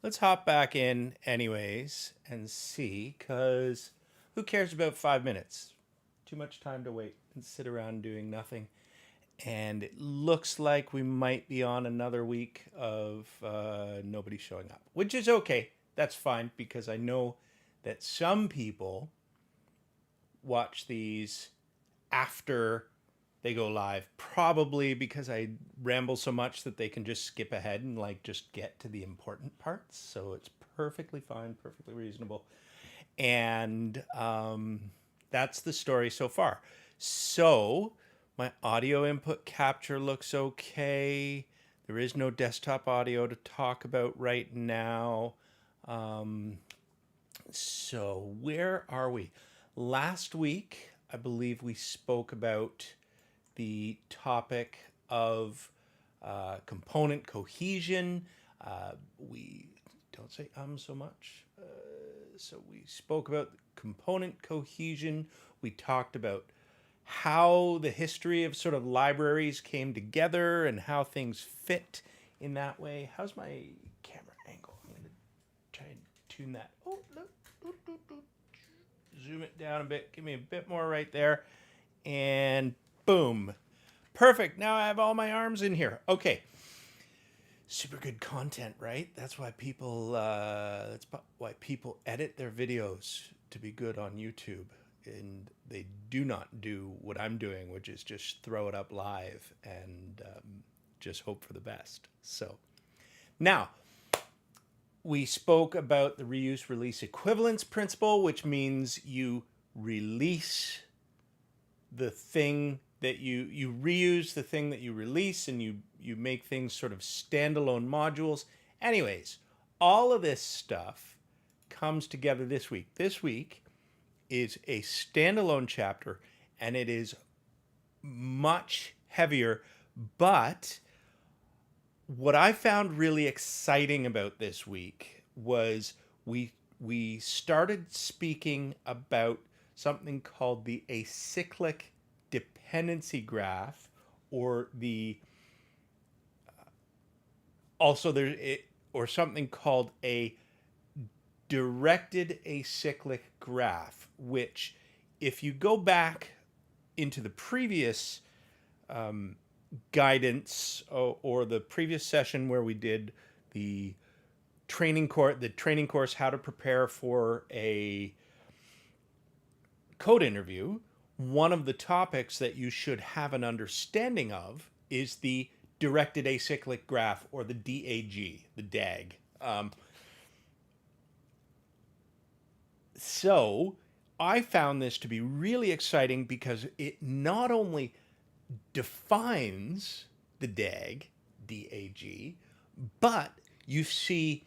let's hop back in anyways and see, because who cares about 5 minutes? Too much time to wait and sit around doing nothing. And it looks like we might be on another week of nobody showing up, which is okay. That's fine, because I know that some people watch these after they go live, probably because I ramble so much that they can just skip ahead and like just get to the important parts. So it's perfectly fine, perfectly reasonable. And that's the story so far. So my audio input capture looks okay. There is no desktop audio to talk about right now. Um, so where are we? Last week, I believe we spoke about the topic of component cohesion. We don't say so much. So we spoke about component cohesion. We talked about how the history of sort of libraries came together and how things fit in that way. How's my camera angle? I'm going to try and tune that. Oh, look. Zoom it down a bit. Give me a bit more right there. And boom. Perfect. Now I have all my arms in here. Okay. Super good content, right? That's why people edit their videos to be good on YouTube, and they do not do what I'm doing, which is just throw it up live and just hope for the best. So now we spoke about the reuse release equivalence principle, which means you release the thing that you reuse the thing that you release, and you make things sort of standalone modules. Anyways, all of this stuff comes together this week. This week is a standalone chapter, and it is much heavier. But what I found really exciting about this week was we started speaking about something called the acyclic dependency graph, or the also there it, or something called a directed acyclic graph, which, if you go back into the previous guidance, or the previous session where we did the training course, how to prepare for a code interview, one of the topics that you should have an understanding of is the directed acyclic graph, or the DAG, the DAG. So I found this to be really exciting because it not only defines the DAG, but you see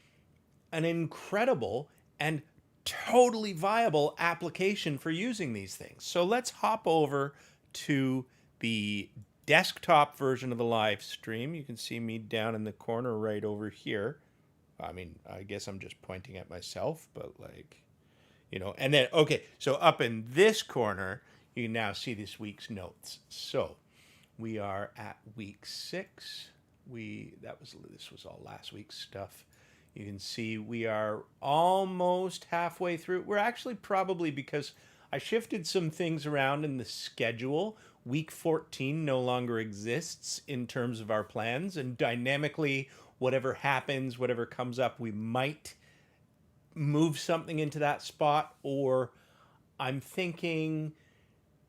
an incredible and totally viable application for using these things. So let's hop over to the desktop version of the live stream. You can see me down in the corner right over here. I mean, I guess I'm just pointing at myself, but and then, okay, so up in this corner, you can now see this week's notes. So we are at week 6. This was all last week's stuff. You can see we are almost halfway through. We're actually probably, because I shifted some things around in the schedule. Week 14 no longer exists in terms of our plans, and dynamically, whatever happens, whatever comes up, we might move something into that spot. Or I'm thinking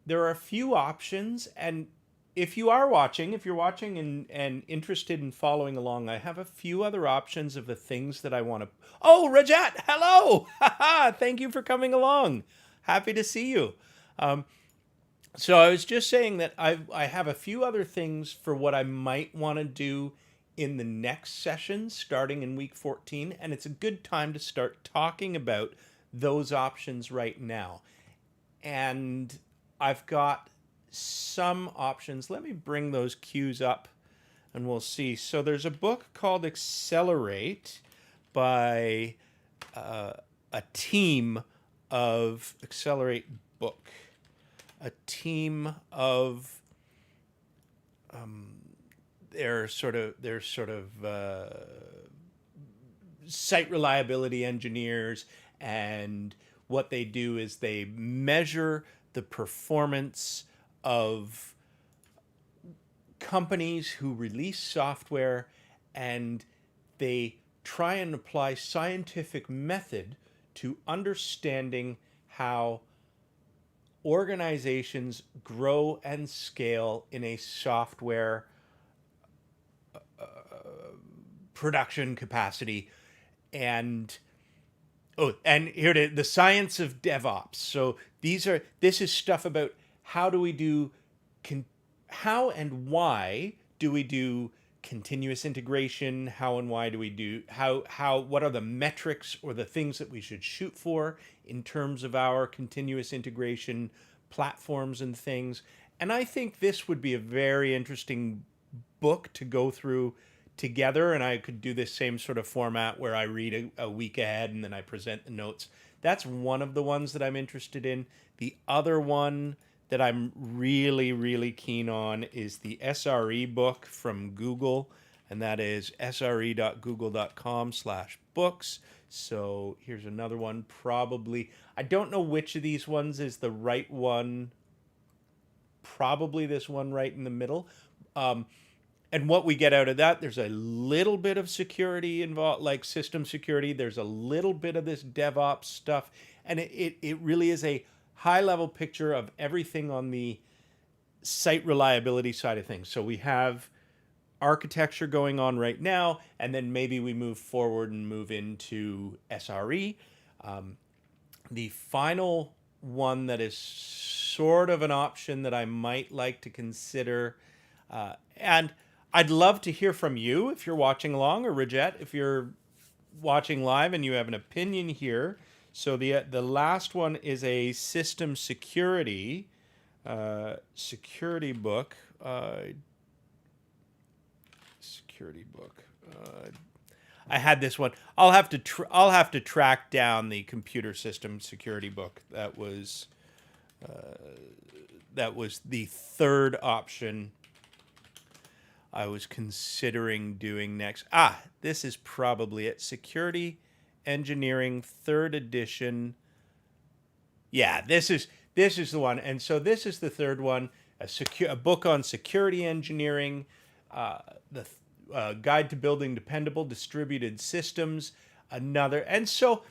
there are a few options, and if you're watching and interested in following along, I have a few other options of the things that I want to. Oh, Rajat, hello! Thank you for coming along. Happy to see you. So I was just saying that I have a few other things for what I might want to do in the next session, starting in week 14, and it's a good time to start talking about those options right now. And I've got some options. Let me bring those cues up and we'll see. So there's a book called Accelerate by a team of Accelerate book, a team of they're sort of site reliability engineers, and what they do is they measure the performance of companies who release software, and they try and apply scientific method to understanding how organizations grow and scale in a software production capacity. And and here it is, the science of DevOps. So this is stuff about how do we do how and why do we do continuous integration? How and why do we do what are the metrics or the things that we should shoot for in terms of our continuous integration platforms and things? And I think this would be a very interesting book to go through together, and I could do this same sort of format where I read a week ahead and then I present the notes. That's one of the ones that I'm interested in. The other one that I'm really, really keen on is the SRE book from Google, and that is sre.google.com/books. So here's another one. Probably, I don't know which of these ones is the right one. Probably this one right in the middle. And what we get out of that, there's a little bit of security involved, like system security. There's a little bit of this DevOps stuff. And it really is a high-level picture of everything on the site reliability side of things. So we have architecture going on right now, and then maybe we move forward and move into SRE. The final one that is sort of an option that I might like to consider, and I'd love to hear from you if you're watching along, or Rajette, if you're watching live and you have an opinion here. So the last one is a system security security book. I had this one. I'll have to track down the computer system security book. That was the third option I was considering doing next. This is probably it. Security Engineering, 3rd edition. Yeah, this is the one. And so this is the third one, a book on security engineering, the Guide to Building Dependable Distributed Systems, another. And so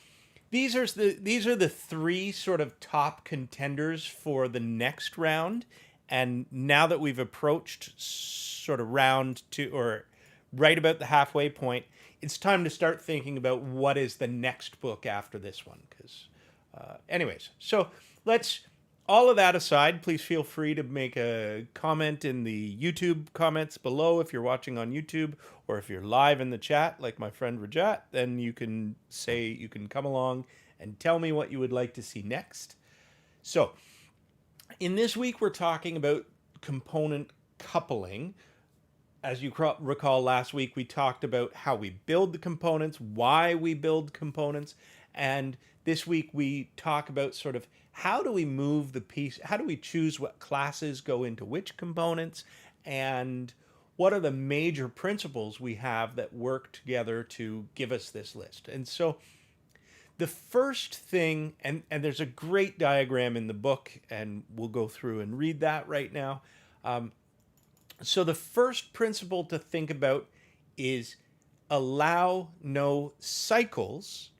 these are the three sort of top contenders for the next round. And now that we've approached sort of round 2, or right about the halfway point, it's time to start thinking about what is the next book after this one. Because, anyways, so all of that aside, please feel free to make a comment in the YouTube comments below if you're watching on YouTube, or if you're live in the chat like my friend Rajat, then you can come along and tell me what you would like to see next. So, in this week, we're talking about component coupling. As you recall, last week we talked about how we build the components, why we build components, and this week we talk about sort of how do we move the piece, how do we choose what classes go into which components, and what are the major principles we have that work together to give us this list. And so the first thing, and there's a great diagram in the book, and we'll go through and read that right now. So the first principle to think about is allow no cycles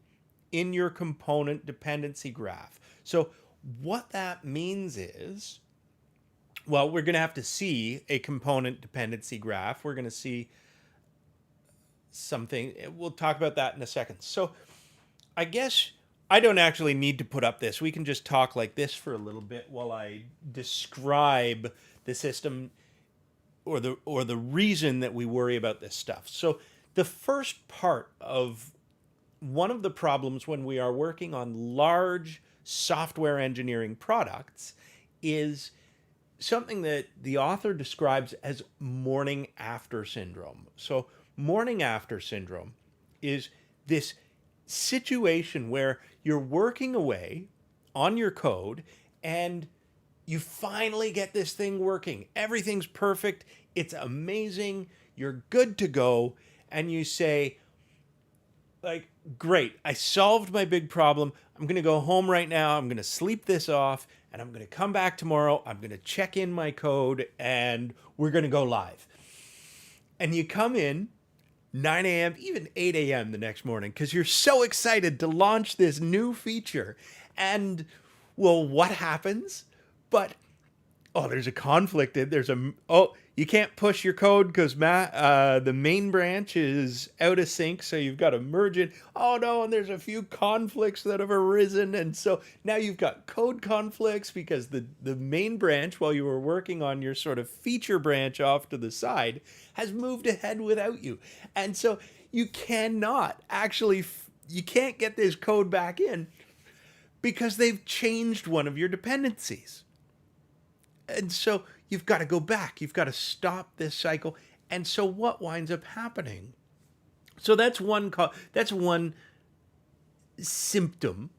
in your component dependency graph. So what that means is, well, we're going to have to see a component dependency graph. We're going to see something. We'll talk about that in a second. So I guess I don't actually need to put up this. We can just talk like this for a little bit while I describe the system or the reason that we worry about this stuff. So the first part of one of the problems when we are working on large software engineering products is something that the author describes as morning after syndrome. So morning after syndrome is this situation where you're working away on your code and you finally get this thing working. Everything's perfect. It's amazing. You're good to go. And you say, like, great, I solved my big problem. I'm going to go home right now. I'm going to sleep this off and I'm going to come back tomorrow. I'm going to check in my code and we're going to go live. And you come in 9 a.m., even 8 a.m. the next morning because you're so excited to launch this new feature. And, well, what happens? But there's a conflict. You can't push your code because the main branch is out of sync, so you've got to merge it. Oh no, and there's a few conflicts that have arisen, and so now you've got code conflicts because the main branch, while you were working on your sort of feature branch off to the side, has moved ahead without you, and so you cannot actually you can't get this code back in because they've changed one of your dependencies. And so you've got to go back. You've got to stop this cycle. And so what winds up happening? So that's one symptom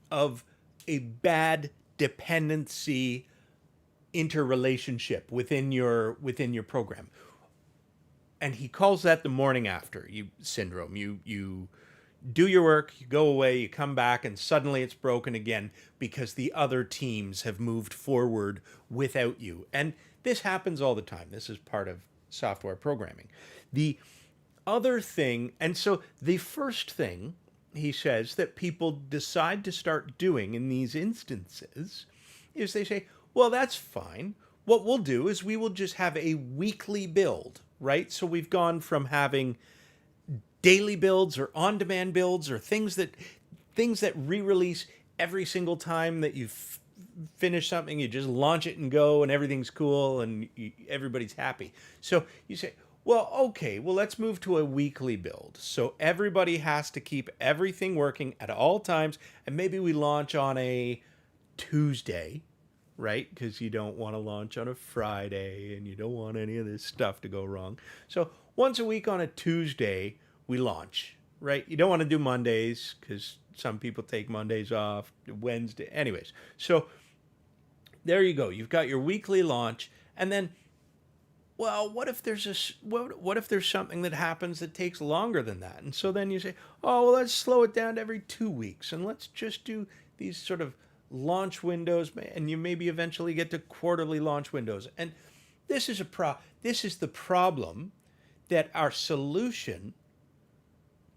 of a bad dependency interrelationship within your program. And he calls that the morning after syndrome. You do your work, you go away, you come back, and suddenly it's broken again because the other teams have moved forward without you. And this happens all the time. This is part of software programming. The other thing, and so the first thing he says that people decide to start doing in these instances is they say, well, that's fine. What we'll do is we will just have a weekly build, right? So we've gone from having daily builds or on-demand builds or things that re-release every single time that you finish something. You just launch it and go and everything's cool and everybody's happy. So you say, well, okay, well, let's move to a weekly build. So everybody has to keep everything working at all times. And maybe we launch on a Tuesday, right? Because you don't want to launch on a Friday and you don't want any of this stuff to go wrong. So once a week on a Tuesday, we launch, right? You don't want to do Mondays because some people take Mondays off, Wednesday. Anyways, so there you go. You've got your weekly launch. And then, well, what if there's something that happens that takes longer than that? And so then you say, oh, well, let's slow it down to every 2 weeks. And let's just do these sort of launch windows. And you maybe eventually get to quarterly launch windows. And this is the problem that our solution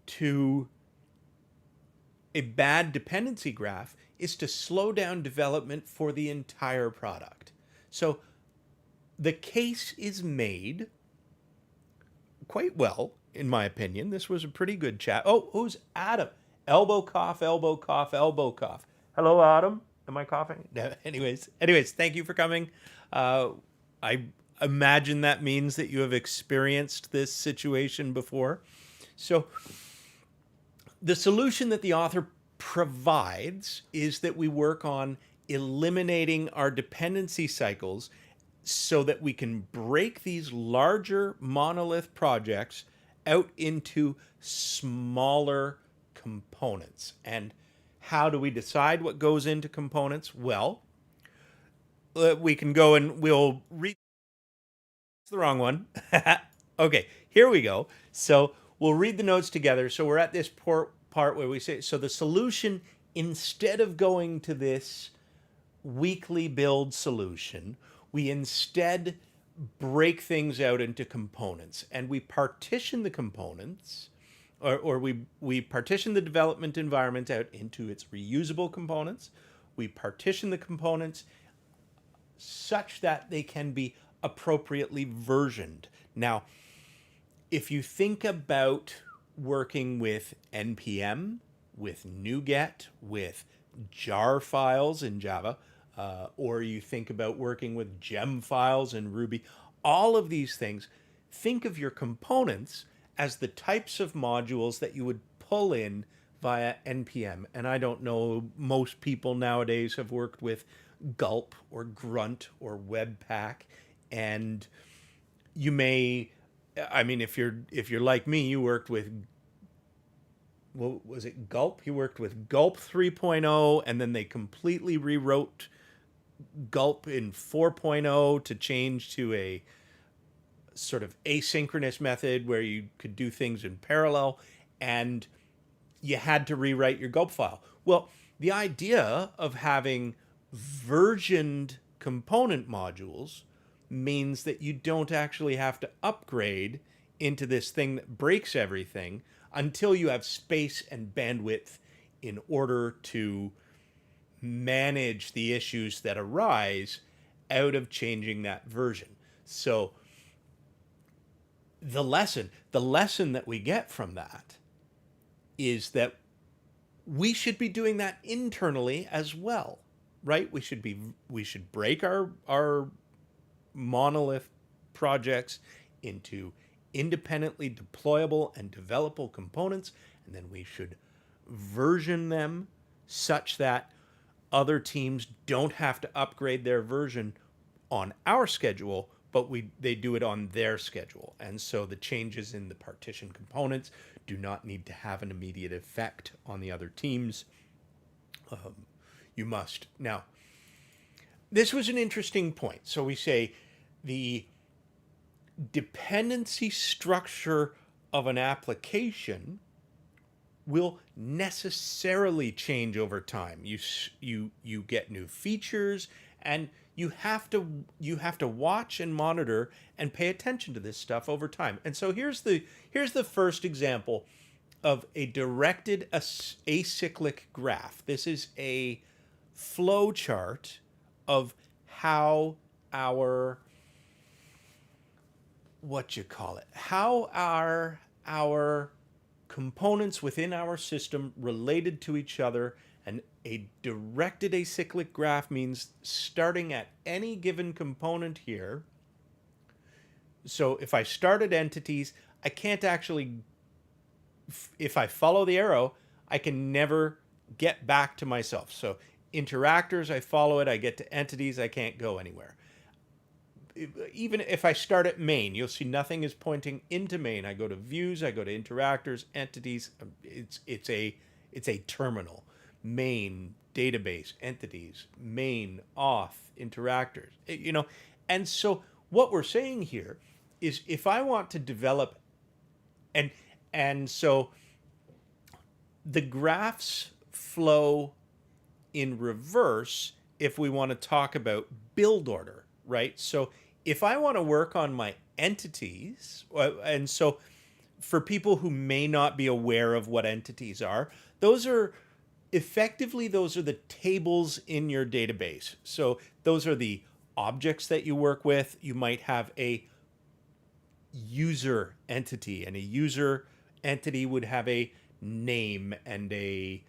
to a bad dependency graph is to slow down development for the entire product. So the case is made quite well, in my opinion. This was a pretty good chat. Oh, who's Adam? Elbow cough, elbow cough, elbow cough. Hello, Adam. Am I coughing? No, anyways, thank you for coming. I imagine that means that you have experienced this situation before. So the solution that the author provides is that we work on eliminating our dependency cycles so that we can break these larger monolith projects out into smaller components. And how do we decide what goes into components? Well, we can go and we'll read. It's the wrong one. Okay, here we go. So we'll read the notes together. So we're at this part where we say, so the solution, instead of going to this weekly build solution, we instead break things out into components. And we partition the components, or we partition the development environment out into its reusable components. We partition the components such that they can be appropriately versioned. Now, if you think about working with NPM, with NuGet, with jar files in Java, or you think about working with gem files in Ruby, all of these things, think of your components as the types of modules that you would pull in via NPM. And I don't know, most people nowadays have worked with Gulp or Grunt or Webpack, and you may, I mean, if you're like me, you worked with, what was it, Gulp? You worked with Gulp 3.0, and then they completely rewrote Gulp in 4.0 to change to a sort of asynchronous method where you could do things in parallel. And you had to rewrite your gulp file. Well, the idea of having versioned component modules means that you don't actually have to upgrade into this thing that breaks everything until you have space and bandwidth in order to manage the issues that arise out of changing that version. So the lesson that we get from that is that we should be doing that internally as well, right? We should break our monolith projects into independently deployable and developable components, and then we should version them such that other teams don't have to upgrade their version on our schedule, but they do it on their schedule. And so the changes in the partition components do not need to have an immediate effect on the other teams. You must. Now, this was an interesting point. So we say the dependency structure of an application will necessarily change over time. You get new features, and you have to watch and monitor and pay attention to this stuff over time. And so here's the first example of a directed acyclic graph. This is a flow chart of how our how our components within our system related to each other. And a directed acyclic graph means starting at any given component here. So if I start at entities, I can't actually, if I follow the arrow, I can never get back to myself. So interactors, I follow it, I get to entities, I can't go anywhere. Even if I start at main, you'll see nothing is pointing into main. I go to views, I go to interactors, entities. It's a terminal. Main, database, entities, main, auth, interactors. And so what we're saying here is if I want to develop, and so the graphs flow in reverse if we want to talk about build order, right? So if I want to work on my entities, and so for people who may not be aware of what entities are, those are the tables in your database. So those are the objects that you work with. You might have a user entity, and a user entity would have a name and a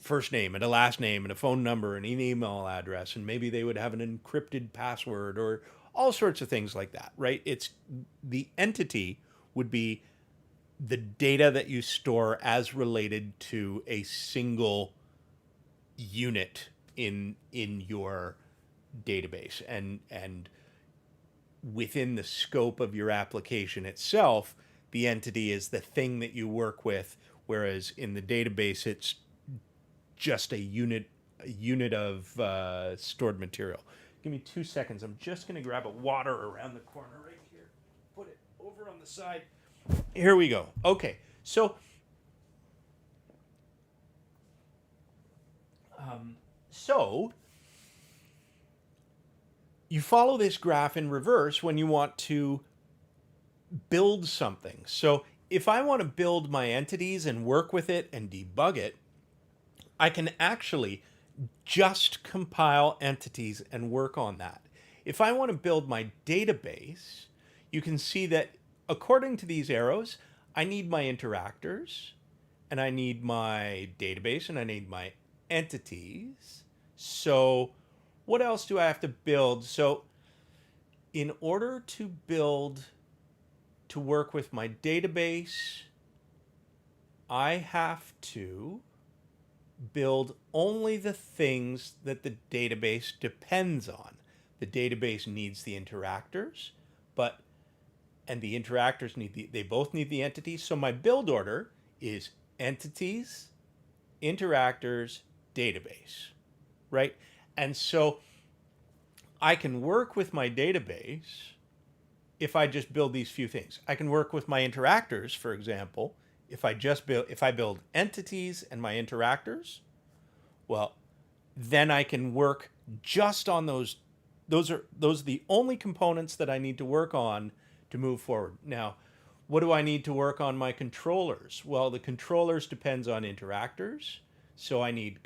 first name and a last name and a phone number and an email address, and maybe they would have an encrypted password or all sorts of things like that, right? It's the entity would be the data that you store as related to a single unit in your database, and within the scope of your application itself, the entity is the thing that you work with, whereas in the database it's just a unit of stored material. Give me 2 seconds. I'm just going to grab a water around the corner right here. Put it over on the side. Here we go. Okay, so you follow this graph in reverse when you want to build something. So if I want to build my entities and work with it and debug it, I can actually just compile entities and work on that. If I want to build my database, you can see that according to these arrows, I need my interactors, and I need my database, and I need my entities. So what else do I have to build? So in order to work with my database, I have to build only the things that the database depends on. The database needs the interactors, and the interactors they both need the entities. So my build order is entities, interactors, database, right? And so I can work with my database if I just build these few things. I can work with my interactors, for example, if I build entities and my interactors, well, then I can work just on those. Those are the only components that I need to work on to move forward. Now, what do I need to work on my controllers? Well, the controllers depends on interactors. So I need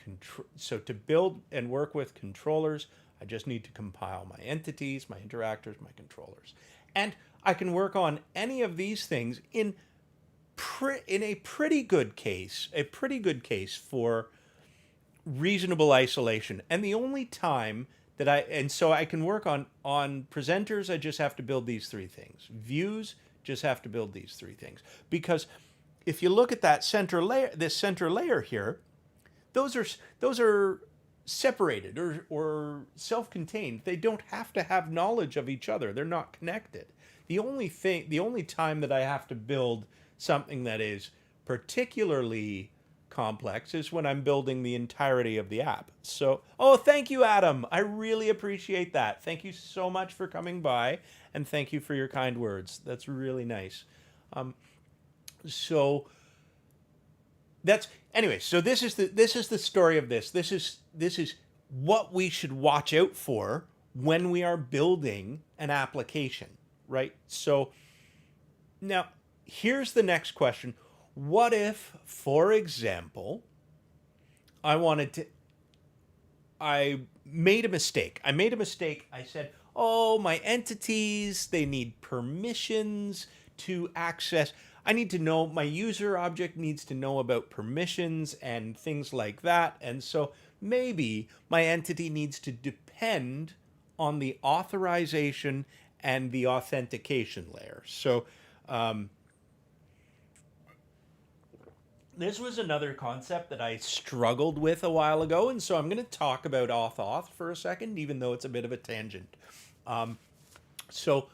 so to build and work with controllers, I just need to compile my entities, my interactors, my controllers. And I can work on any of these things in a pretty good case, for reasonable isolation. And the only time that so I can work on presenters, I just have to build these three things. Views, just have to build these three things. Because if you look at that center layer, this center layer here, those are separated or self-contained. They don't have to have knowledge of each other. They're not connected. The only time that I have to build something that is particularly complex is when I'm building the entirety of the app. So, oh, thank you, Adam. I really appreciate that. Thank you so much for coming by, and thank you for your kind words. That's really nice. So that's anyway. So this is the story of this. This is what we should watch out for when we are building an application, right? So now here's the next question. What if, for example, I made a mistake. I said, oh, my entities, they need permissions to access. I need to know, my user object needs to know about permissions and things like that. And so maybe my entity needs to depend on the authorization and the authentication layer. So, this was another concept that I struggled with a while ago, and so I'm going to talk about auth for a second, even though it's a bit of a tangent. So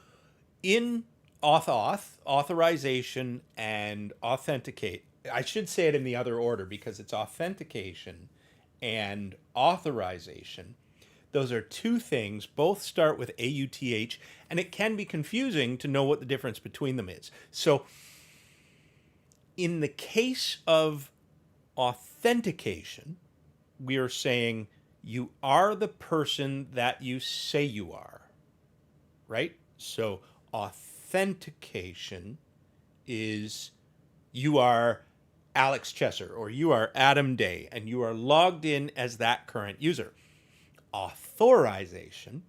in auth, authorization and authenticate, I should say it in the other order because it's authentication and authorization. Those are two things, both start with AUTH, and it can be confusing to know what the difference between them is. So in the case of authentication, we are saying you are the person that you say you are, right? So authentication is you are Alex Chesser or you are Adam Day and you are logged in as that current user. Authorization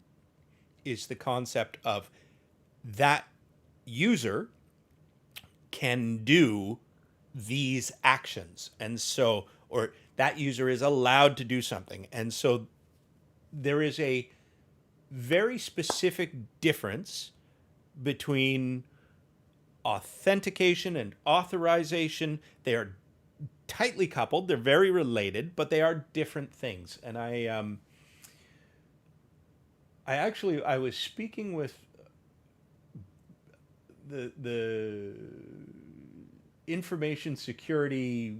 is the concept of that user can do these actions. And so, or that user is allowed to do something. And so there is a very specific difference between authentication and authorization. They are tightly coupled. They're very related, but they are different things. And I was speaking with the information security,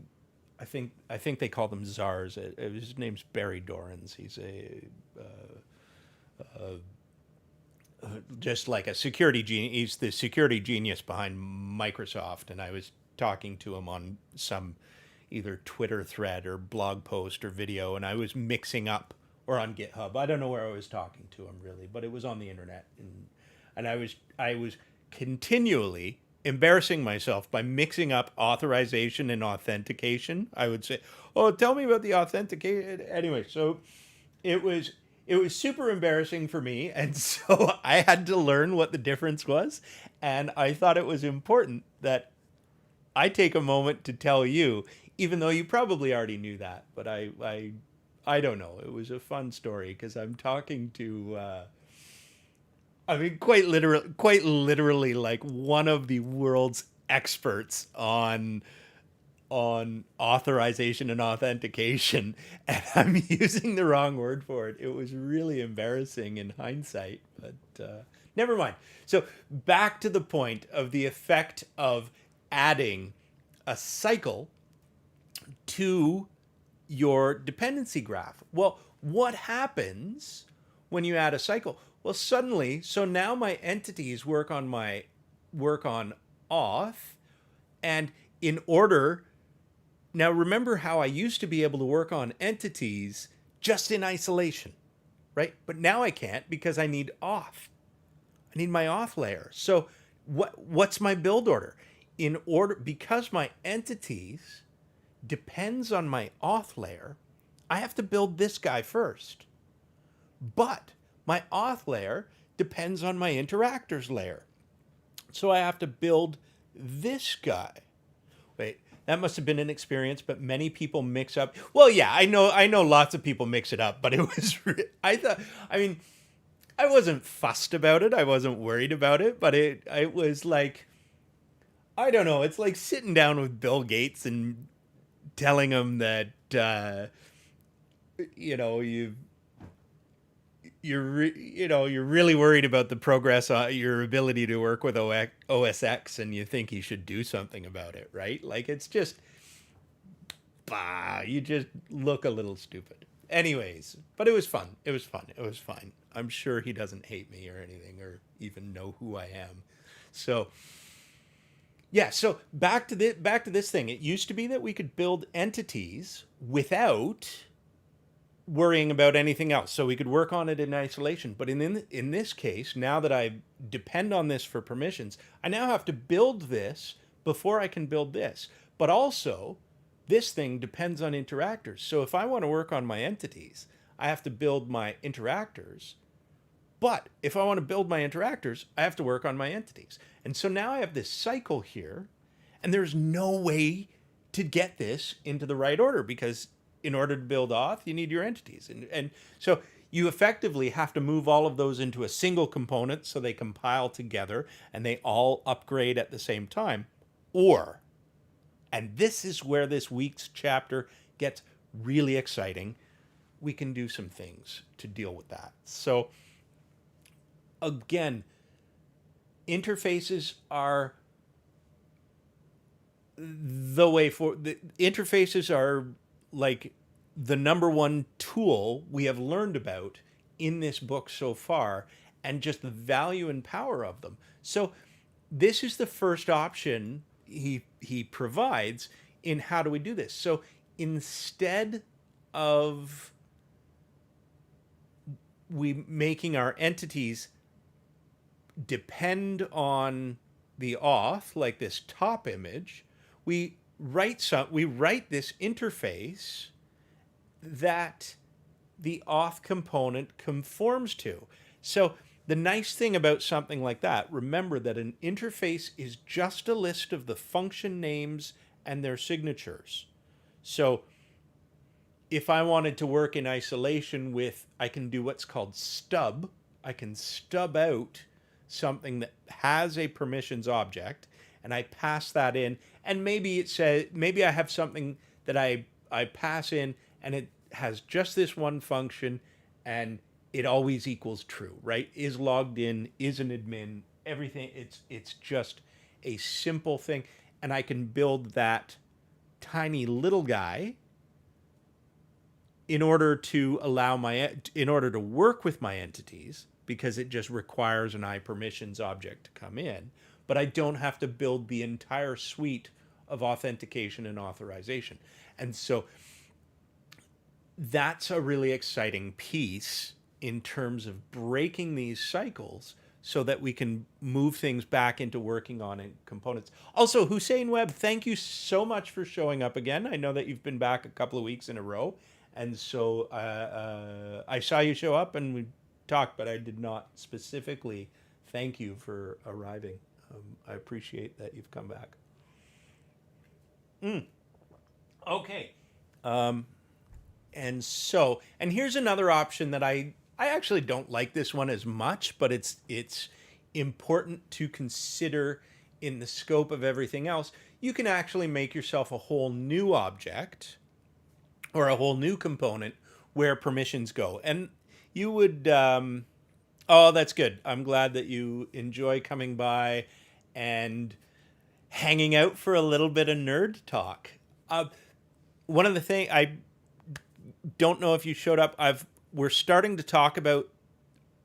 I think they call them czars. His name's Barry Dorans. He's just like a security genius. He's the security genius behind Microsoft. And I was talking to him on some either Twitter thread or blog post or video, and I was mixing up, or on GitHub. I don't know where I was talking to him really, but it was on the internet, and I was continually embarrassing myself by mixing up authorization and authentication. I would say, "Oh, tell me about the authentication." Anyway, so it was super embarrassing for me, and so I had to learn what the difference was, and I thought it was important that I take a moment to tell you, even though you probably already knew that, but I don't know. It was a fun story because I'm talking to quite literally like one of the world's experts on authorization and authentication, and I'm using the wrong word for it. It was really embarrassing in hindsight, but never mind. So back to the point of the effect of adding a cycle to your dependency graph. Well, what happens when you add a cycle? Well, suddenly, so now my entities work on auth, and in order, now remember how I used to be able to work on entities just in isolation, right? But now I can't because I need auth. I need my auth layer. So what's my build order? In order, because my entities depends on my auth layer, I have to build this guy first. But my auth layer depends on my interactors layer. So I have to build this guy. Wait, that must have been an experience, but many people mix up. Well, yeah, I know lots of people mix it up, but it was, I mean, I wasn't fussed about it. I wasn't worried about it, but it was like, I don't know. It's like sitting down with Bill Gates and telling him that, you know, you're really worried about the progress on your ability to work with OS X, and you think you should do something about it, right? Like, it's just, you just look a little stupid. Anyways, but it was fun. It was fun. It was fine. I'm sure he doesn't hate me or anything, or even know who I am. So, yeah. So back to this thing. It used to be that we could build entities without worrying about anything else, so we could work on it in isolation. But in this case, now that I depend on this for permissions, I now have to build this before I can build this. But also, this thing depends on interactors. So if I want to work on my entities, I have to build my interactors. But if I want to build my interactors, I have to work on my entities. And so now I have this cycle here, and there's no way to get this into the right order, because in order to build auth, you need your entities. And so you effectively have to move all of those into a single component so they compile together and they all upgrade at the same time. Or, and this is where this week's chapter gets really exciting, we can do some things to deal with that. So again, interfaces are the way for the interfaces are like the number one tool we have learned about in this book so far, and just the value and power of them. So this is the first option he provides in how do we do this. So instead of we making our entities depend on the auth, like this top image, we write this interface that the auth component conforms to. So the nice thing about something like that, remember that an interface is just a list of the function names and their signatures. So if I wanted to work in isolation with, I can do what's called stub. I can stub out something that has a permissions object, and I pass that in, and maybe it says, maybe I have something that I pass in and it has just this one function and it always equals true, right? Is logged in, is an admin, everything. It's just a simple thing, and I can build that tiny little guy in order to work with my entities, because it just requires an iPermissions object to come in, but I don't have to build the entire suite of authentication and authorization. And so that's a really exciting piece in terms of breaking these cycles so that we can move things back into working on components. Also, Hussein Webb, thank you so much for showing up again. I know that you've been back a couple of weeks in a row, and so I saw you show up and we talked, but I did not specifically thank you for arriving. I appreciate that you've come back. Okay. And here's another option that I actually don't like this one as much, but it's important to consider in the scope of everything else. You can actually make yourself a whole new object or a whole new component where permissions go. And you would, oh, that's good. I'm glad that you enjoy coming by and hanging out for a little bit of nerd talk. One of the things, I don't know if you showed up, we're starting to talk about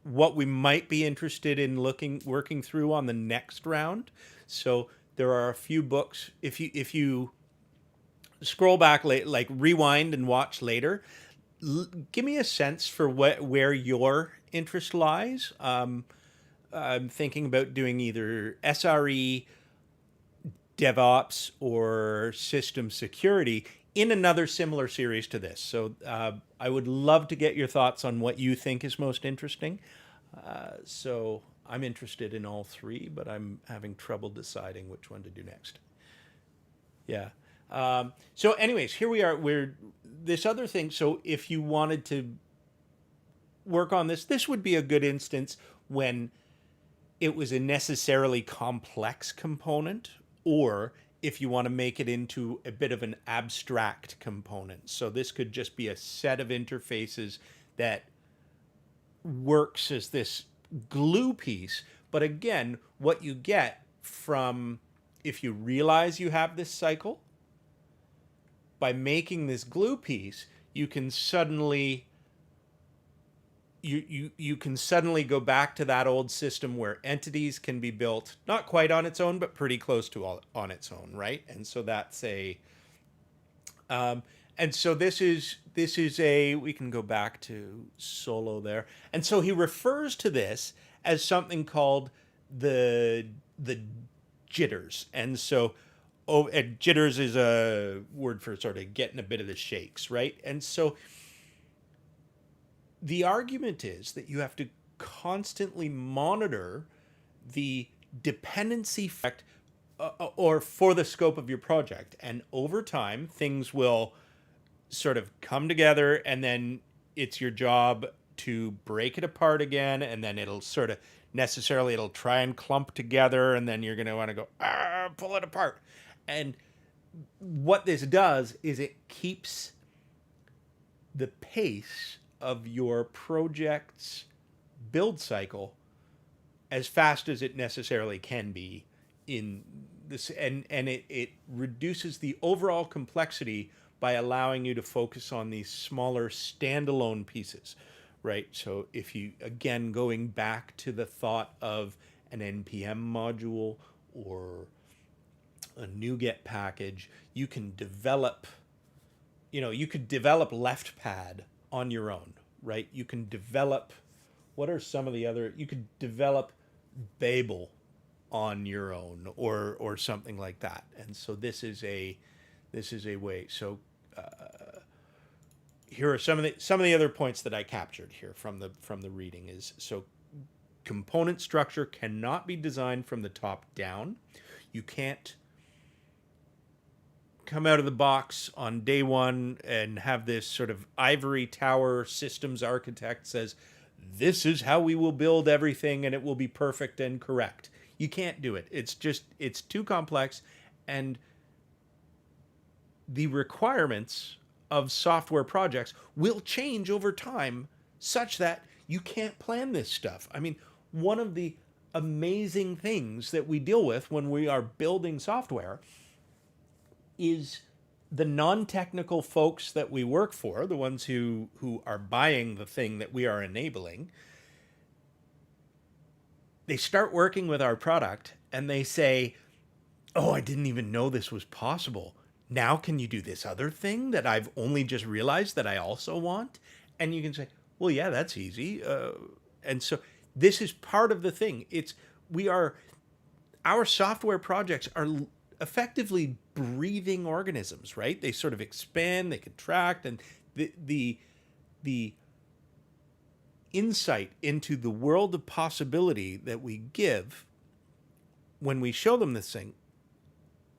what we might be interested in working through on the next round. So there are a few books. If you scroll back late, like rewind and watch later, give me a sense for where your interest lies. I'm thinking about doing either SRE, DevOps, or system security in another similar series to this. So I would love to get your thoughts on what you think is most interesting. So I'm interested in all three, but I'm having trouble deciding which one to do next. Yeah. So, anyways, here we are. We're this other thing. So, if you wanted to work on this, this would be a good instance when it was a necessarily complex component, or if you want to make it into a bit of an abstract component. So, this could just be a set of interfaces that works as this glue piece. But again, what you get from if you realize you have this cycle, by making this glue piece, you can suddenly you can suddenly go back to that old system where entities can be built not quite on its own but pretty close to all on its own, right? And so that's a and so this is a we can go back to Solo there. And so he refers to this as something called the jitters. And so jitters is a word for sort of getting a bit of the shakes, right? And so the argument is that you have to constantly monitor the dependency effect or for the scope of your project. And over time, things will sort of come together, and then it's your job to break it apart again, and then it'll sort of necessarily it'll try and clump together, and then you're going to want to go pull it apart. And what this does is it keeps the pace of your project's build cycle as fast as it necessarily can be in this, and it reduces the overall complexity by allowing you to focus on these smaller standalone pieces, right? So if you, again, going back to the thought of an npm module or a NuGet package, you can develop, you could develop LeftPad on your own, right? You can develop, what are some of the other, you could develop Babel on your own or something like that. And so this is a way. So here are some of the other points that I captured here from the reading is, so component structure cannot be designed from the top down. You can't come out of the box on day one and have this sort of ivory tower systems architect says, this is how we will build everything and it will be perfect and correct. You can't do it. It's too complex, and the requirements of software projects will change over time such that you can't plan this stuff. I mean, one of the amazing things that we deal with when we are building software is the non-technical folks that we work for, the ones who are buying the thing that we are enabling. They start working with our product and they say, oh, I didn't even know this was possible. Now can you do this other thing that I've only just realized that I also want? And you can say, well, yeah, that's easy. And so this is part of the thing. Our software projects are effectively breathing organisms, right? They sort of expand, they contract, and the insight into the world of possibility that we give when we show them this thing,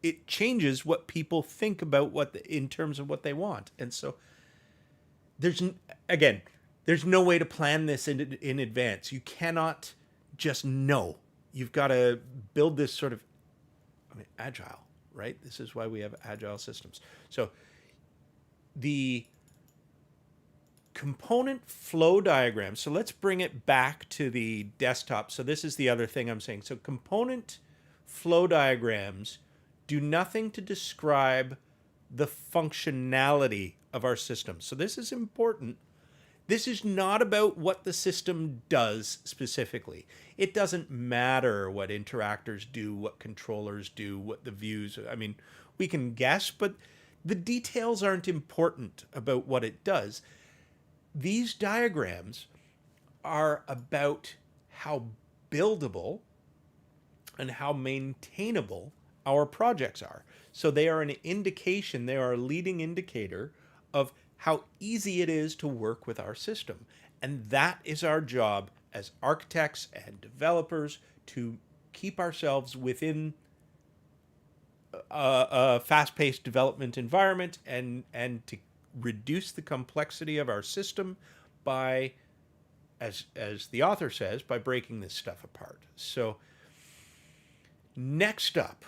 it changes what people think about in terms of what they want. And so there's no way to plan this in advance. You cannot just know. You've got to build this sort of agile, right? This is why we have agile systems. So the component flow diagram. So let's bring it back to the desktop. So this is the other thing I'm saying. So component flow diagrams do nothing to describe the functionality of our system. So this is important. This is not about what the system does specifically. It doesn't matter what interactors do, what controllers do, what the views. I mean, we can guess, but the details aren't important about what it does. These diagrams are about how buildable and how maintainable our projects are. So they are an indication, they are a leading indicator of how easy it is to work with our system. And that is our job as architects and developers, to keep ourselves within a fast-paced development environment, and to reduce the complexity of our system by, as the author says, by breaking this stuff apart. So next up,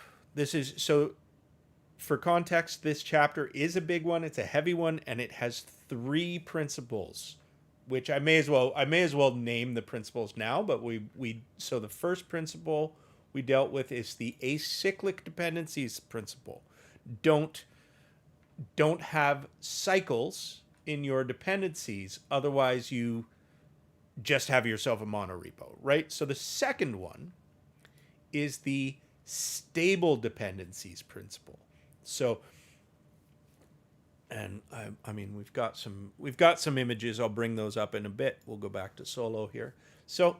for context, this chapter is a big one, it's a heavy one, and it has 3 principles, which I may as well name the principles now, but so the first principle we dealt with is the acyclic dependencies principle. Don't have cycles in your dependencies, otherwise you just have yourself a monorepo, right? So the second one is the stable dependencies principle. So, and I mean, we've got some images. I'll bring those up in a bit. We'll go back to solo here. So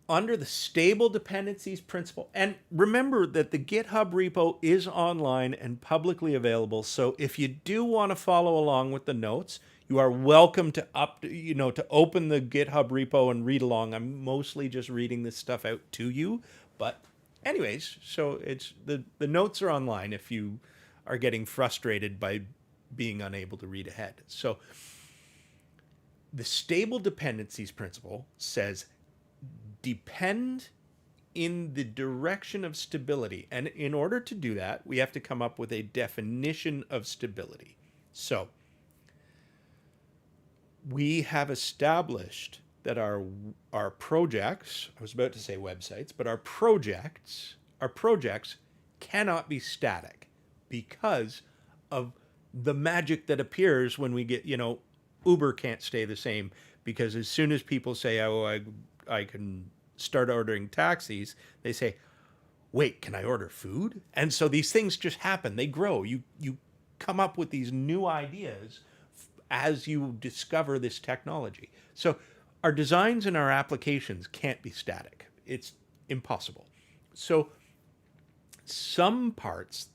under the stable dependencies principle, and remember that the GitHub repo is online and publicly available. So if you do want to follow along with the notes, you are welcome to to open the GitHub repo and read along. I'm mostly just reading this stuff out to you, but anyways, so it's the notes are online if you are getting frustrated by being unable to read ahead. So the stable dependencies principle says depend in the direction of stability. And in order to do that, we have to come up with a definition of stability. So we have established that our projects, I was about to say websites, but our projects cannot be static because of the magic that appears when we get, Uber can't stay the same, because as soon as people say, oh, I can start ordering taxis, they say, wait, can I order food? And so these things just happen. They grow. You come up with these new ideas as you discover this technology. So our designs and our applications can't be static. It's impossible. So some parts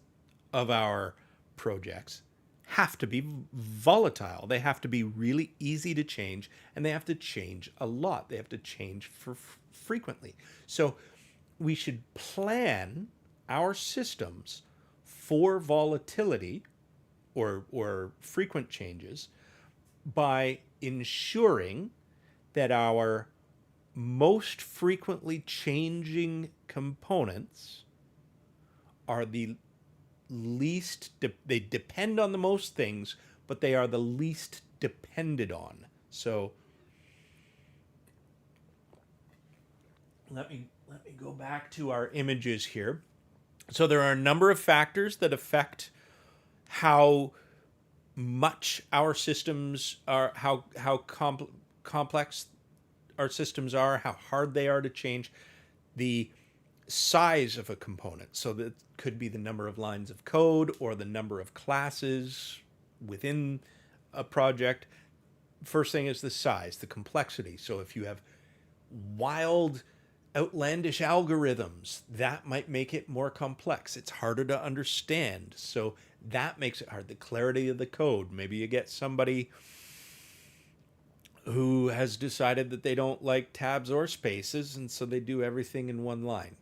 of our projects have to be volatile. They have to be really easy to change, and they have to change a lot. They have to change frequently. So we should plan our systems for volatility or frequent changes by ensuring that our most frequently changing components are the least, they depend on the most things, but they are the least depended on. So let me go back to our images here. So there are a number of factors that affect how much our systems are, how complex our systems are, how hard they are to change. The size of a component, so that could be the number of lines of code or the number of classes within a project. First thing is the size, the complexity. So if you have wild, outlandish algorithms, that might make it more complex. It's harder to understand, so that makes it hard. The clarity of the code. Maybe you get somebody who has decided that they don't like tabs or spaces, and so they do everything in one line.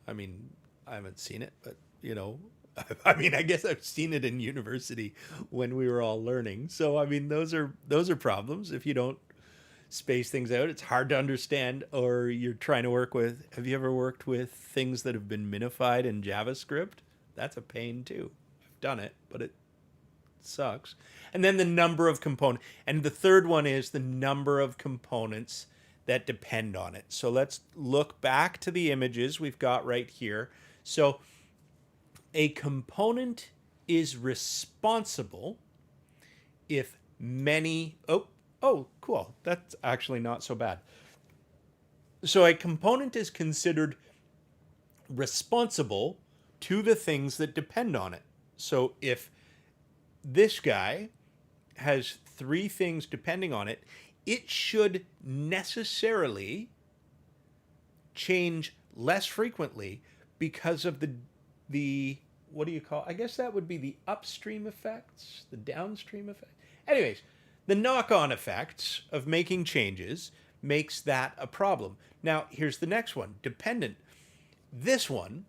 I mean, I haven't seen it, but I mean, I guess I've seen it in university when we were all learning. So I mean, those are problems. If you don't space things out, it's hard to understand. Or you're trying to work with, have you ever worked with things that have been minified in JavaScript? That's a pain too. I've done it, but it sucks. And then the number of components. And the third one is the number of components that depend on it. So let's look back to the images we've got right here. So a component is responsible if many, oh, cool. That's actually not so bad. So a component is considered responsible to the things that depend on it. So if this guy has three things depending on it, it should necessarily change less frequently because of the what do you call, I guess that would be the upstream effects, the downstream effects. Anyways, the knock-on effects of making changes makes that a problem. Now, here's the next one, dependent. This one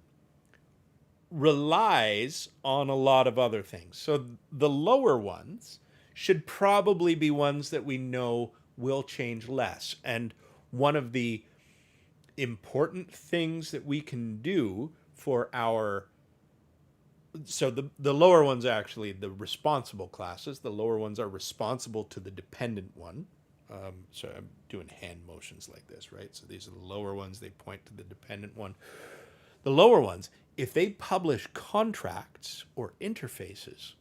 relies on a lot of other things. So the lower ones should probably be ones that we know will change less. And one of the important things that we can do for our, so the lower ones are actually the responsible classes. The lower ones are responsible to the dependent one. So I'm doing hand motions like this, right? So these are the lower ones. They point to the dependent one. The lower ones, if they publish contracts or interfaces,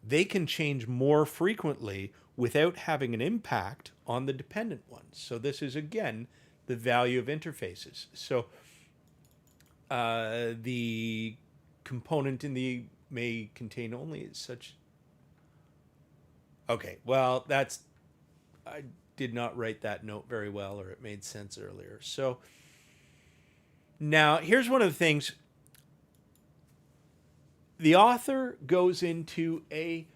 they can change more frequently without having an impact on the dependent ones. So this is, again, the value of interfaces. So the component in the may contain only such. Okay, well, that's, I did not write that note very well, or it made sense earlier. So now here's one of the things. The author goes into a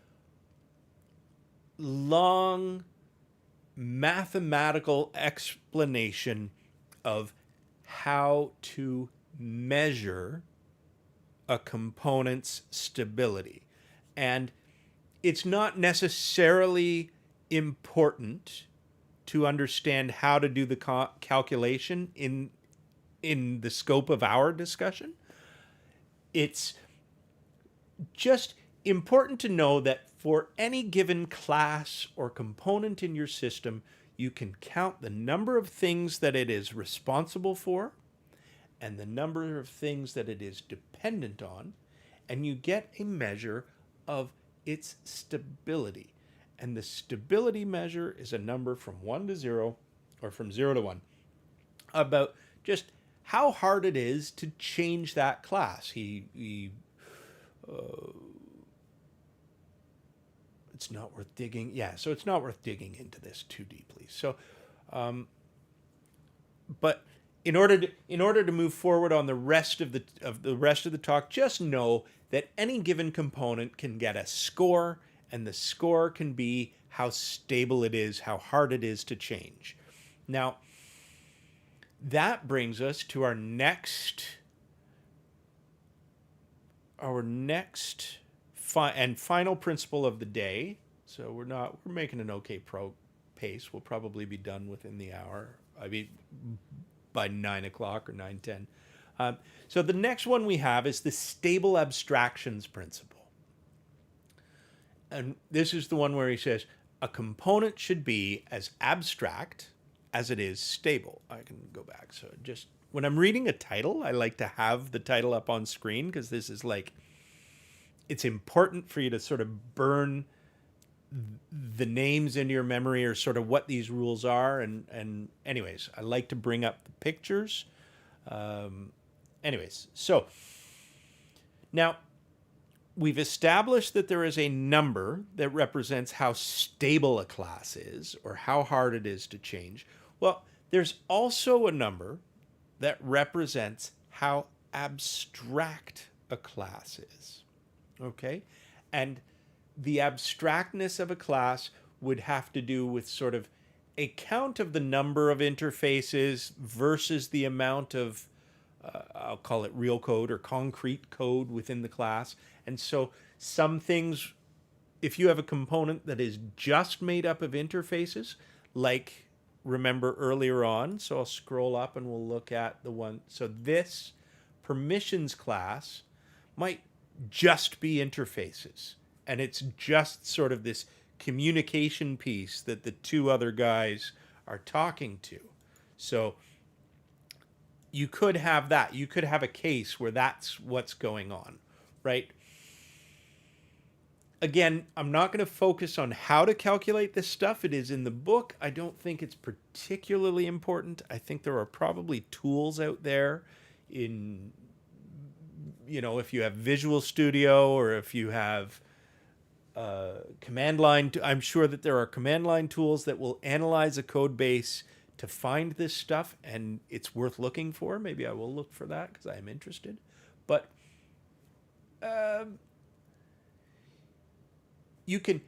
long mathematical explanation of how to measure a component's stability. And it's not necessarily important to understand how to do the calculation in the scope of our discussion. It's just important to know that for any given class or component in your system, you can count the number of things that it is responsible for and the number of things that it is dependent on, and you get a measure of its stability. And the stability measure is a number from 1 to 0, or from 0 to 1, about just how hard it is to change that class. It's not worth digging. Yeah, so it's not worth digging into this too deeply. So, but in order to move forward on the rest of the talk, just know that any given component can get a score, and the score can be how stable it is, how hard it is to change. Now, that brings us to our next and final principle of the day. So we're making an okay pace. We'll probably be done within the hour. I mean, by 9 o'clock or 9:10. So the next one we have is the stable abstractions principle. And this is the one where he says, a component should be as abstract as it is stable. I can go back. So just when I'm reading a title, I like to have the title up on screen, because this is like, it's important for you to sort of burn the names into your memory, or sort of what these rules are. And anyways, I like to bring up the pictures. Anyways, so now we've established that there is a number that represents how stable a class is, or how hard it is to change. Well, there's also a number that represents how abstract a class is. Okay? And the abstractness of a class would have to do with sort of a count of the number of interfaces versus the amount of, I'll call it real code or concrete code within the class. And so some things, if you have a component that is just made up of interfaces, like remember earlier on, so I'll scroll up and we'll look at the one. So this permissions class might just be interfaces. And it's just sort of this communication piece that the two other guys are talking to. So you could have that. You could have a case where that's what's going on, right? Again, I'm not going to focus on how to calculate this stuff. It is in the book. I don't think it's particularly important. I think there are probably tools out there in, if you have Visual Studio or if you have command line. I'm sure that there are command line tools that will analyze a code base to find this stuff, and it's worth looking for. Maybe I will look for that because I am interested. But you can,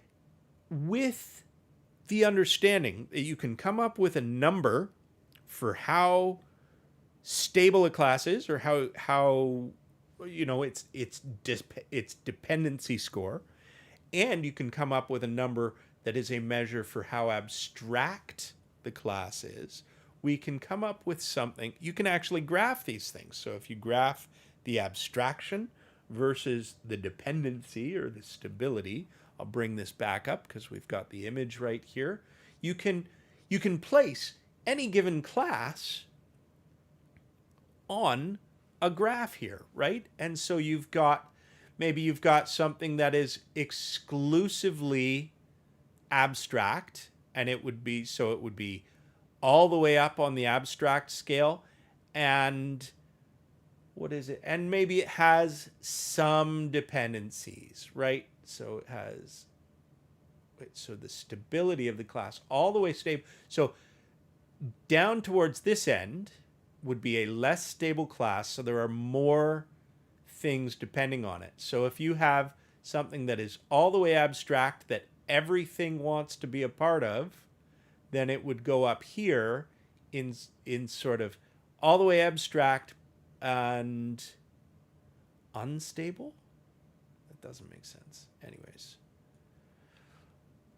with the understanding that you can come up with a number for how stable a class is, or how its dependency score, and you can come up with a number that is a measure for how abstract the class is. We can come up with something. You can actually graph these things. So if you graph the abstraction versus the dependency or the stability, I'll bring this back up because we've got the image right here. You can place any given class on a graph here, right? And so maybe you've got something that is exclusively abstract, and it would be all the way up on the abstract scale, and what is it? And maybe it has some dependencies, right? So it has, so the stability of the class all the way stable. So down towards this end would be a less stable class. So there are more things depending on it. So if you have something that is all the way abstract that everything wants to be a part of, then it would go up here in sort of all the way abstract and unstable. That doesn't make sense. Anyways,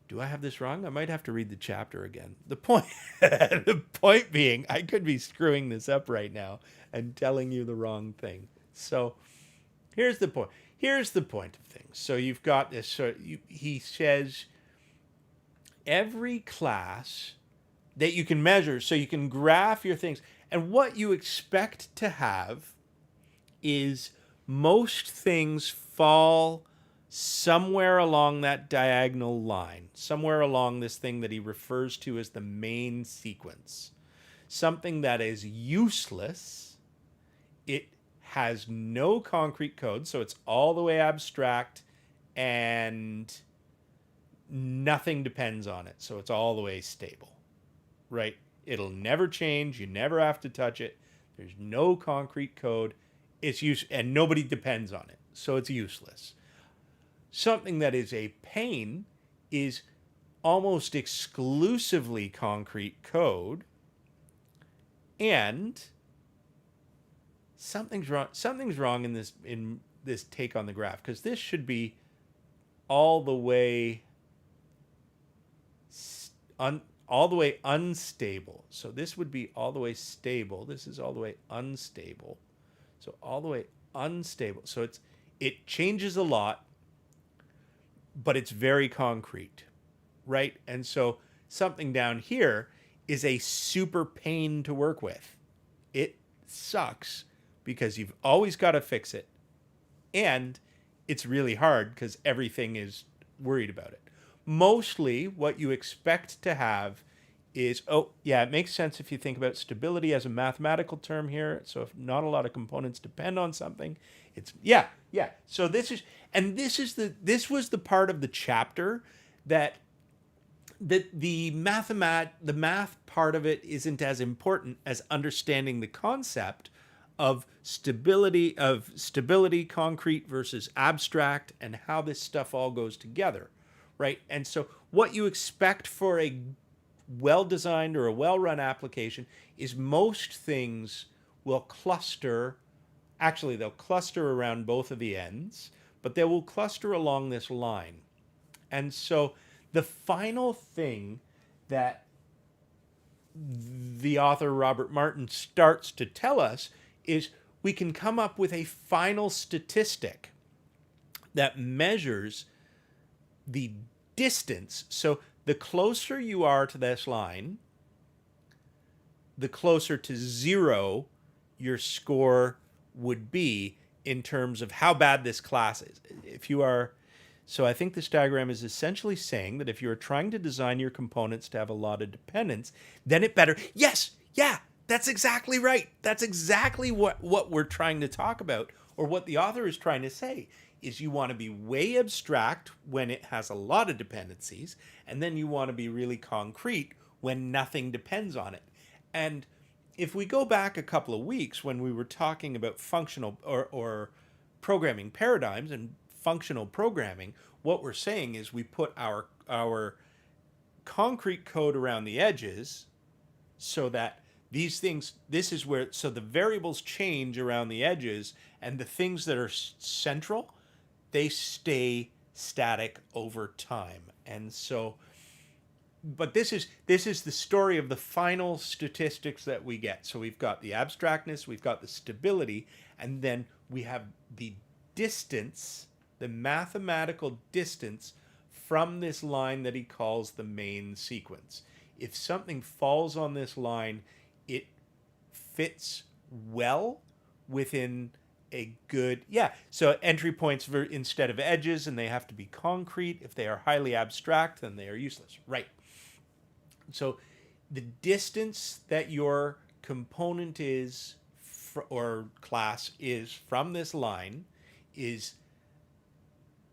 do I have this wrong? I might have to read the chapter again. The point being, I could be screwing this up right now and telling you the wrong thing. So here's the point. Here's the point of things. So you've got this. So he says every class that you can measure, so you can graph your things. And what you expect to have is most things fall somewhere along that diagonal line, somewhere along this thing that he refers to as the main sequence. Something that is useless. It has no concrete code, so it's all the way abstract, and nothing depends on it, so it's all the way stable, right? It'll never change. You never have to touch it. There's no concrete code. And nobody depends on it, so it's useless. Something that is a pain is almost exclusively concrete code, and something's wrong in this take on the graph, because this should be all the way unstable. So this would be all the way stable. This is all the way unstable. So all the way unstable. So it changes a lot, but it's very concrete, right? And so something down here is a super pain to work with. It sucks because you've always got to fix it, and it's really hard because everything is worried about it. Mostly what you expect to have is, it makes sense if you think about stability as a mathematical term here. So if not a lot of components depend on something, it's, So this was the part of the chapter that the math part of it isn't as important as understanding the concept of stability, concrete versus abstract, and how this stuff all goes together, right? And so what you expect for a well-designed or a well-run application is most things will cluster. Actually, they'll cluster around both of the ends, but they will cluster along this line. And so the final thing that the author Robert Martin starts to tell us is we can come up with a final statistic that measures the distance. So the closer you are to this line, the closer to zero your score would be in terms of how bad this class is. If you are, So I think this diagram is essentially saying that if you're trying to design your components to have a lot of dependence, then it better, yes, yeah, that's exactly right. That's exactly what we're trying to talk about, or what the author is trying to say, is you want to be way abstract when it has a lot of dependencies, and then you want to be really concrete when nothing depends on it. And if we go back a couple of weeks when we were talking about functional or programming paradigms and functional programming, what we're saying is we put our concrete code around the edges so that these things, this is where, so the variables change around the edges, and the things that are central, they stay static over time. And so, but this is the story of the final statistics that we get. So we've got the abstractness, we've got the stability, and then we have the distance, the mathematical distance from this line that he calls the main sequence. If something falls on this line, it fits well within a good, yeah. So entry points instead of edges, and they have to be concrete. If they are highly abstract, then they are useless. Right. So the distance that your component is or class is from this line is,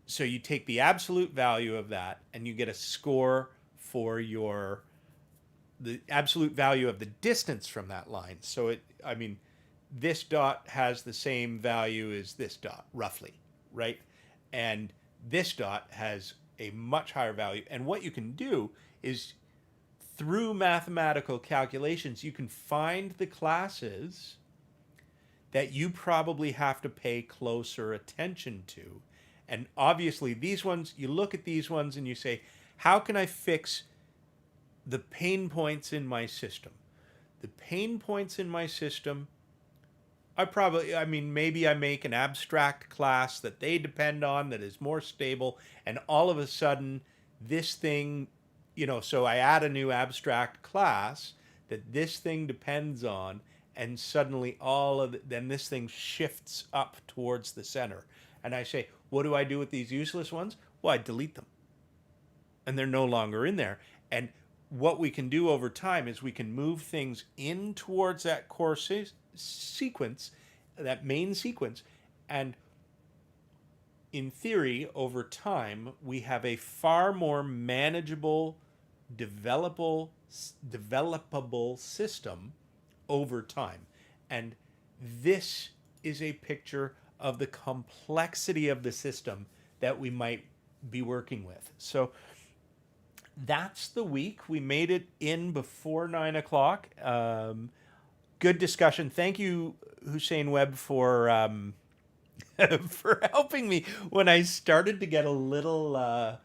so you take the absolute value of that and you get a score for the absolute value of the distance from that line. So this dot has the same value as this dot, roughly, right? And this dot has a much higher value. And what you can do is, through mathematical calculations, you can find the classes that you probably have to pay closer attention to. And obviously these ones, you look at these ones and you say, how can I fix the pain points in my system? The pain points in my system, maybe I make an abstract class that they depend on that is more stable, and all of a sudden this thing, so I add a new abstract class that this thing depends on, and suddenly then this thing shifts up towards the center. And I say, what do I do with these useless ones? Well, I delete them. And they're no longer in there. And what we can do over time is we can move things in towards that core sequence, that main sequence, and in theory, over time, we have a far more manageable, developable system over time. And this is a picture of the complexity of the system that we might be working with. So that's the week. We made it in before 9 o'clock. Good discussion. Thank you, Hussein Webb, for for helping me when I started to get a little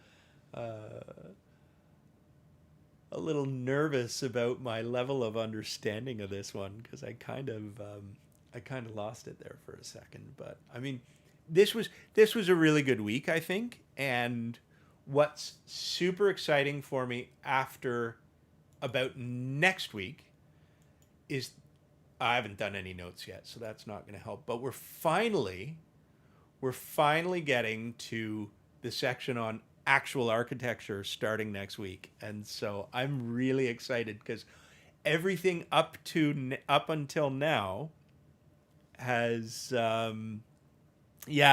nervous about my level of understanding of this one, because I kind of lost it there for a second. But this was a really good week, I think. And what's super exciting for me about next week is, I haven't done any notes yet, so that's not going to help. But we're finally getting to the section on actual architecture starting next week. And so I'm really excited, because everything up until now has I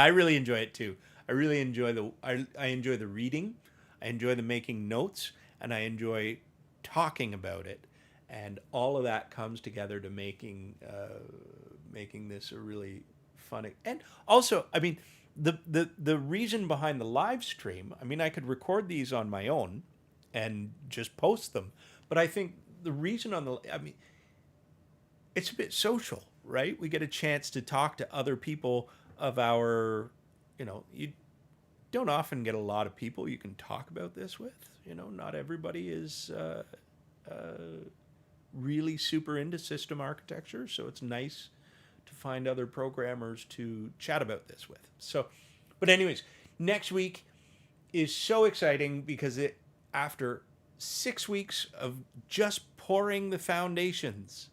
really enjoy it too. I really enjoy I enjoy the reading, I enjoy the making notes, and I enjoy talking about it. And all of that comes together to making this a really fun. And also, the reason behind the live stream, I could record these on my own and just post them, but I think the reason it's a bit social, right? We get a chance to talk to other people of our, you don't often get a lot of people you can talk about this with. Not everybody is really super into system architecture, so it's nice to find other programmers to chat about this with. So, but anyways, next week is so exciting, because after 6 weeks of just pouring the foundations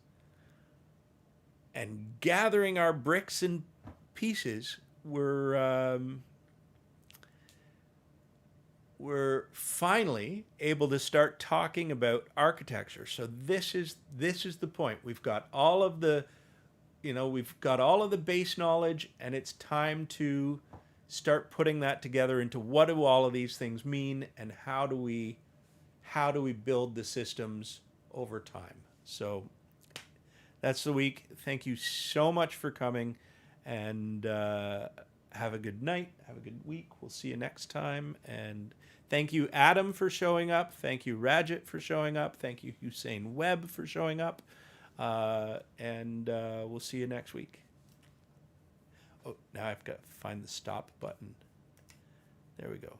and gathering our bricks and pieces, we're we're finally able to start talking about architecture. So this is the point. We've got all of the base knowledge, and it's time to start putting that together into what do all of these things mean, and how do we build the systems over time. So that's the week. Thank you so much for coming, and have a good night. Have a good week. We'll see you next time. And thank you, Adam, for showing up. Thank you, Rajat, for showing up. Thank you, Hussein Webb, for showing up. And we'll see you next week. Oh, now I've got to find the stop button. There we go.